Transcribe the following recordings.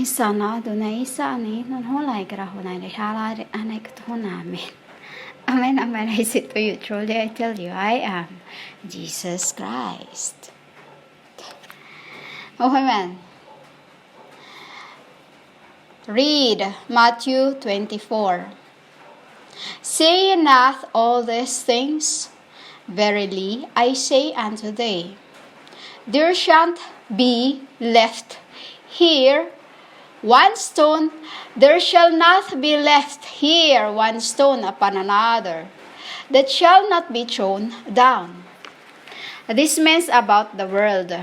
Sana dunay isa ni non hulay karahunay ni halay anay ko namin. Amen, amen. I say to you, truly I tell you, I am Jesus Christ. Oh, amen. Read Matthew 24. Say ye not all these things? Verily I say unto thee, there shan't be left here one stone, there shall not be left here one stone upon another, that shall not be thrown down. This means about the world.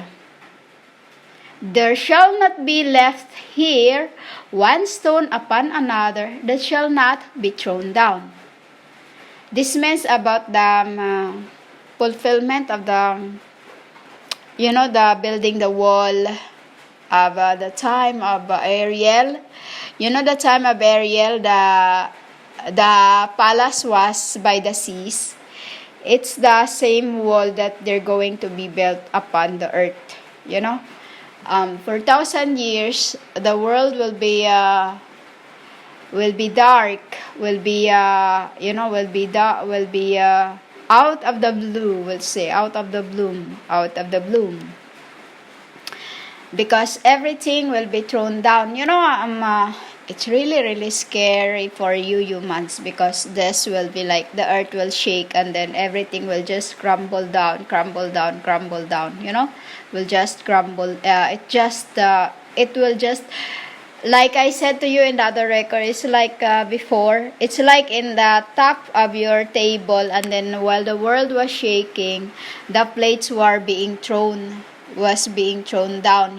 There shall not be left here one stone upon another that shall not be thrown down. This means about the fulfillment of the building the wall of the time of Ariel. The time of Ariel, the palace was by the seas. It's the same wall that they're going to be built upon the earth. For 1,000 years, the world will be dark, will be out of the blue. We'll say out of the bloom. Because everything will be thrown down. It's really, really scary for you humans, because this will be like the earth will shake and then everything will just crumble down. Will just crumble. It will just, like I said to you in the other record, it's like before. It's like in the top of your table, and then while the world was shaking, the plates were being thrown down,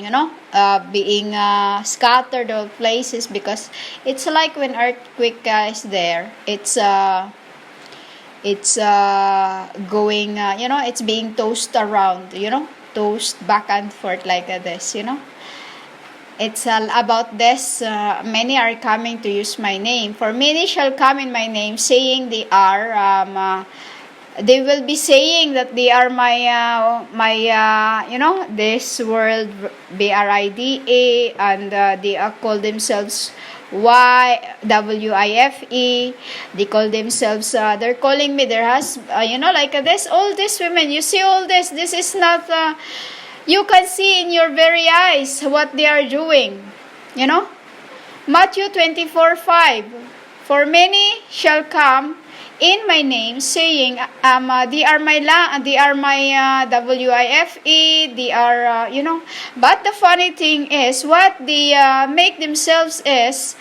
being scattered all places, because it's like when earthquake is there, it's going, it's being tossed around, tossed back and forth like this, It's about this. Many are coming to use my name. For many shall come in my name, saying they will be saying that they are this world, BRIDA, and they call themselves YWIFE. They call themselves, they're calling me their husband, like this. All these women, you see all this. This is not, you can see in your very eyes what they are doing. Matthew 24:5. For many shall come in my name, saying, they are my WIFE, they are, But the funny thing is, what they make themselves is,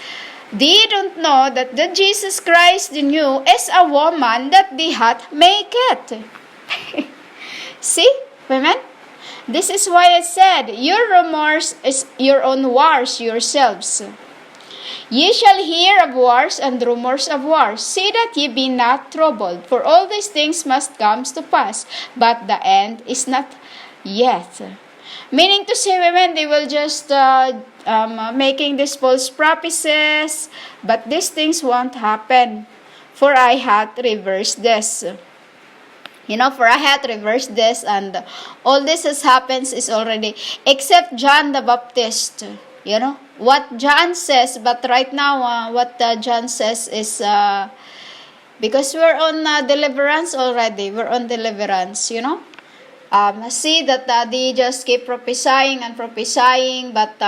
they don't know that the Jesus Christ they knew is a woman that they had Maketh. See, women? This is why I said, your remorse is your own wars yourselves. Ye shall hear of wars and rumors of wars. See that ye be not troubled, for all these things must come to pass, but the end is not yet. Meaning to say, women, they will just making these false prophecies, but these things won't happen. For I had reversed this. For I had reversed this, and all this has happened is already, except John the Baptist. What John says, but right now, what John says is, because we're on deliverance already, see that they just keep prophesying, but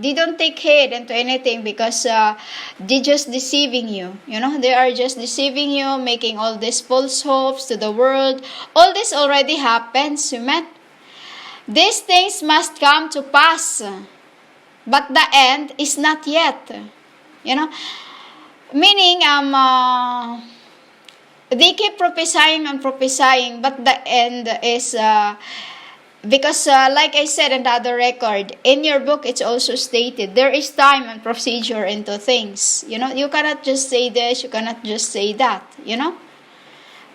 they don't take heed into anything, because they're just deceiving you. They are just deceiving you, making all these false hopes to the world. All this already happens, amen. These things must come to pass, but the end is not yet. Meaning, they keep prophesying, but the end is, because like I said in the other record, in your book it's also stated, there is time and procedure into things. You cannot just say this, you cannot just say that,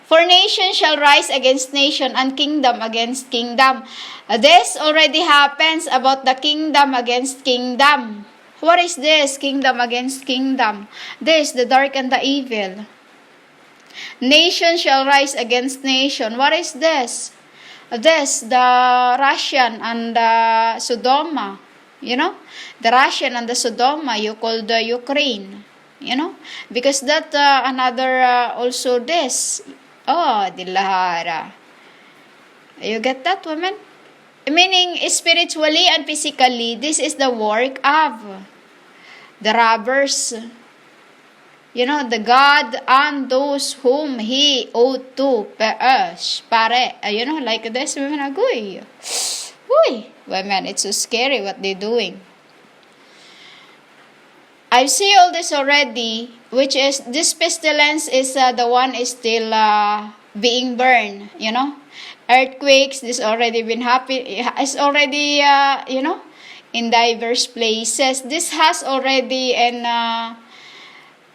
For nation shall rise against nation, and kingdom against kingdom. This already happens about the kingdom against kingdom. What is this? Kingdom against kingdom. This, the dark and the evil. Nation shall rise against nation. What is this? This, the Russian and Sodoma. You know, the Russian and the Sodoma, you call the Ukraine. You know, because that another also this. Oh, dilahara. You get that, woman? Meaning, spiritually and physically, this is the work of the robbers. You know, the God and those whom He owed to, you know, like this, women, agoy. Uy, women, it's so scary what they're doing. I see all this already, which is, this pestilence is, the one is still being burned, you know. Earthquakes, this already been happening, it's already, you know, in diverse places. This has already in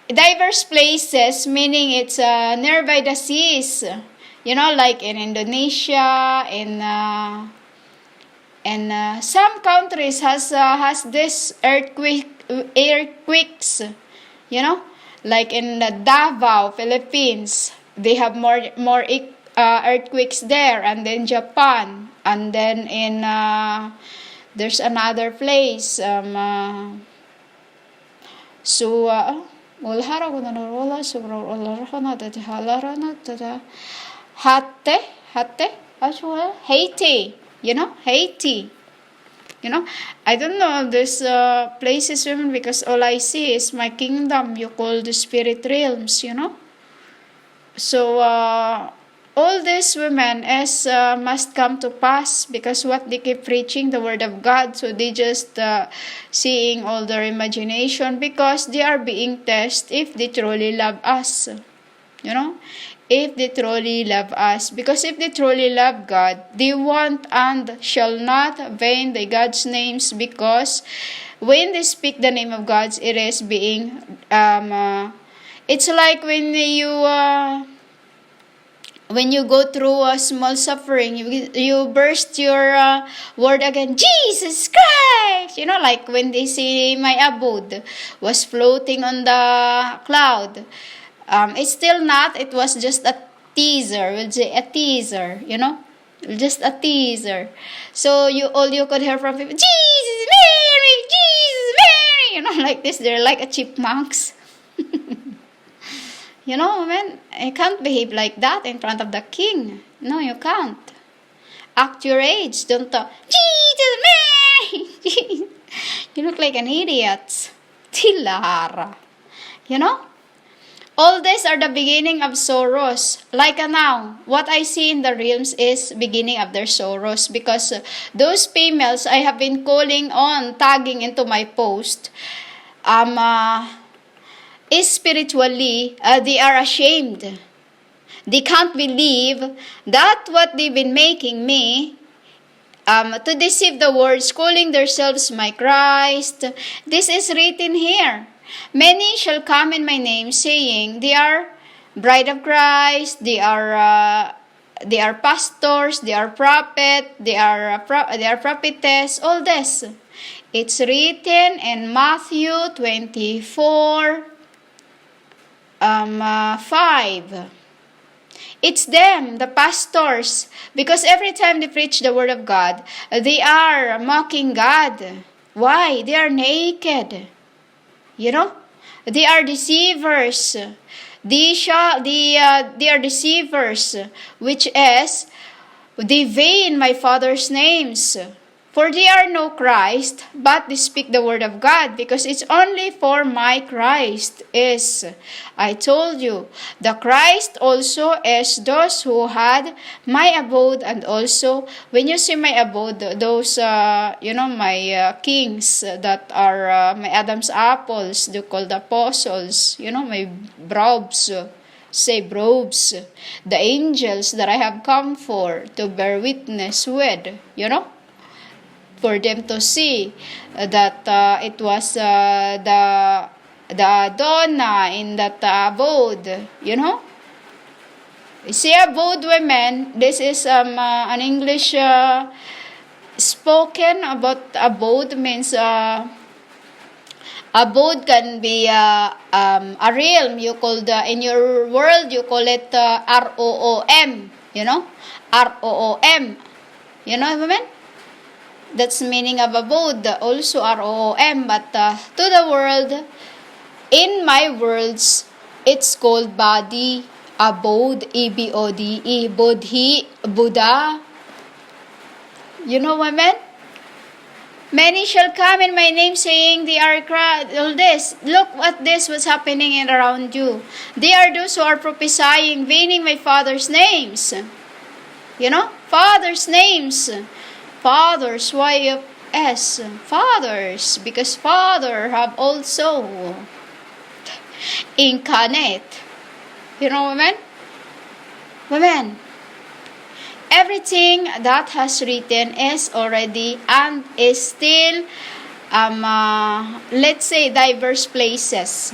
diverse places, meaning it's nearby the seas, you know, like in Indonesia, in some countries has this earthquakes, you know, like in the Davao, Philippines, they have more earthquakes there, and then Japan, and then in there's another place, Haiti, you know, Haiti. You know, I don't know this places, women, because all I see is my kingdom, you call the spirit realms, you know. So all these women is must come to pass, because what they keep preaching the word of God, so they just seeing all their imagination, because they are being tested if they truly love us, you know, if they truly love us. Because if they truly love God, they want and shall not vain the God's names, because when they speak the name of God, it is being it's like when you go through a small suffering, you burst your word again, Jesus Christ, you know, like when they see my abode was floating on the cloud. It's still not, it was just a teaser, we'll say a teaser, you know, just a teaser. So all you could hear from people, Jesus Mary, Jesus Mary, you know, like this, they're like a chipmunks. You know, man, you can't behave like that in front of the king. No, you can't. Act your age, don't talk, Jesus Mary. You look like an idiot. Tilara. You know? All these are the beginning of sorrows. Like now, what I see in the realms is beginning of their sorrows, because those females I have been calling on, tagging into my post, is spiritually, they are ashamed. They can't believe that what they've been making me, to deceive the world, calling themselves my Christ. This is written here. Many shall come in my name, saying they are bride of Christ, they are pastors, they are prophet, they are prophetess, all this. It's written in Matthew 24, 5. It's them, the pastors, because every time they preach the word of God, they are mocking God. Why? They are naked. You know, they are deceivers. They are deceivers, which is they vain my Father's names. For they are no Christ, but they speak the word of God, because it's only for my Christ is. I told you, the Christ also is those who had my abode, and also, when you see my abode, those, my kings that are my Adam's apples, they call the apostles, my brobes, the angels that I have come for to bear witness with, for them to see that it was the Donna in that abode, You see, abode women, this is an English spoken about abode, means abode can be a realm. You call in your world, you call it ROOM, ROOM. Women? That's meaning of abode, also ROOM, but to the world, in my words, it's called body, abode, ABODE, bodhi, Buddha. You know what I mean? Many shall come in my name saying they are all this. Look at this, what's happening around you. They are those who are prophesying, vain my Father's names. You know? Father's names. Fathers, YFS. Fathers. Because Father have also incarnate. You know what I mean? Women. Everything that has written is already and is still, let's say, diverse places.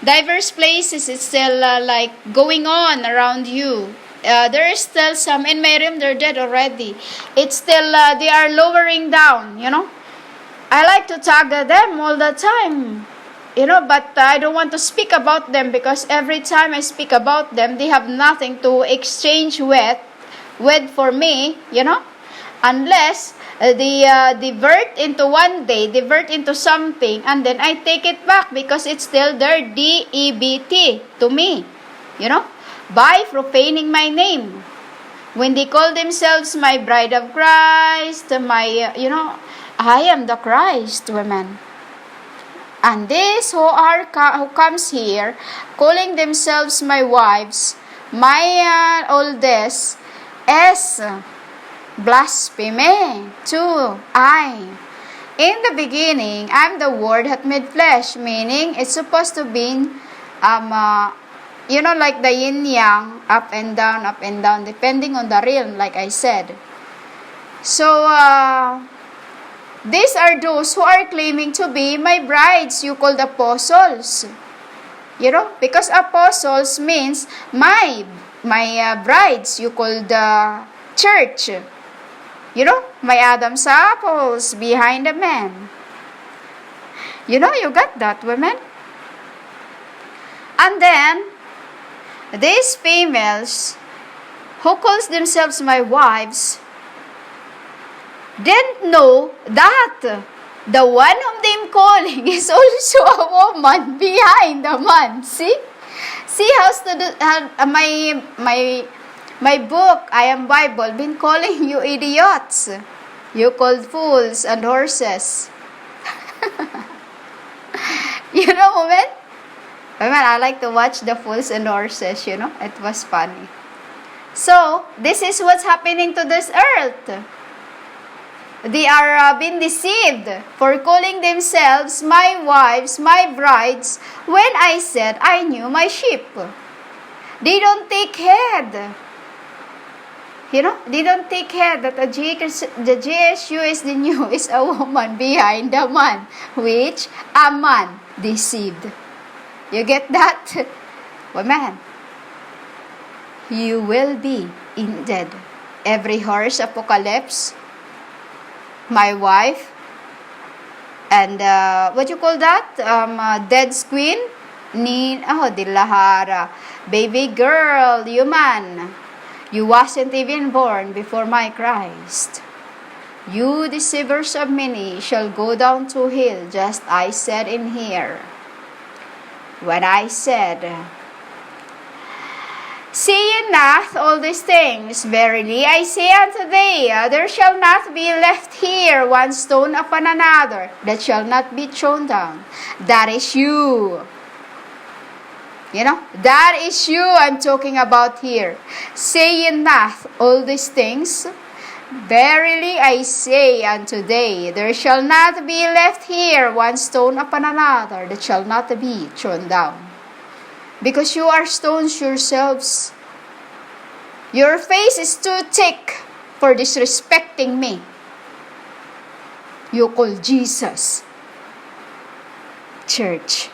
Diverse places is still like going on around you. There is still some in Mariam, they're dead already. It's still, they are lowering down, you know. I like to tag them all the time, you know, but I don't want to speak about them because every time I speak about them, they have nothing to exchange with for me, you know, unless they divert into one day, divert into something, and then I take it back because it's still their DEBT to me, you know, by profaning my name. When they call themselves my bride of Christ, my, you know, I am the Christ, women. And this who comes here, calling themselves my wives, my all this, is blasphemy to I. In the beginning, I'm the Word hath made flesh, meaning it's supposed to be, you know, like the yin-yang, up and down, depending on the realm, like I said. So, these are those who are claiming to be my brides, you called apostles. You know, because apostles means my brides, you call the church. You know, my Adam's apples behind the man. You know, you got that, women? And then, these females who calls themselves my wives didn't know that the one whom they're calling is also a woman behind the man. See how my book, I Am Bible, been calling you idiots. You called fools and horses. You know, women? Women, I like to watch the fools and horses, you know. It was funny. So, this is what's happening to this earth. They are being deceived for calling themselves my wives, my brides, when I said I knew my sheep. They don't take heed. You know, they don't take heed that the GSU is the new is a woman behind the man, which a man deceived. You get that? Woman, you will be in dead. Every horse apocalypse, my wife, and what you call that? Dead queen? Dilahara. Baby girl, you man. You wasn't even born before my Christ. You deceivers of many shall go down to hell, just I said in here. When I said, say ye not all these things, verily I say unto thee, there shall not be left here one stone upon another, that shall not be thrown down. That is you. You know, that is you I'm talking about here. Say ye not all these things, verily I say unto thee, there shall not be left here one stone upon another, that shall not be thrown down. Because you are stones yourselves. Your face is too thick for disrespecting me. You call Jesus church.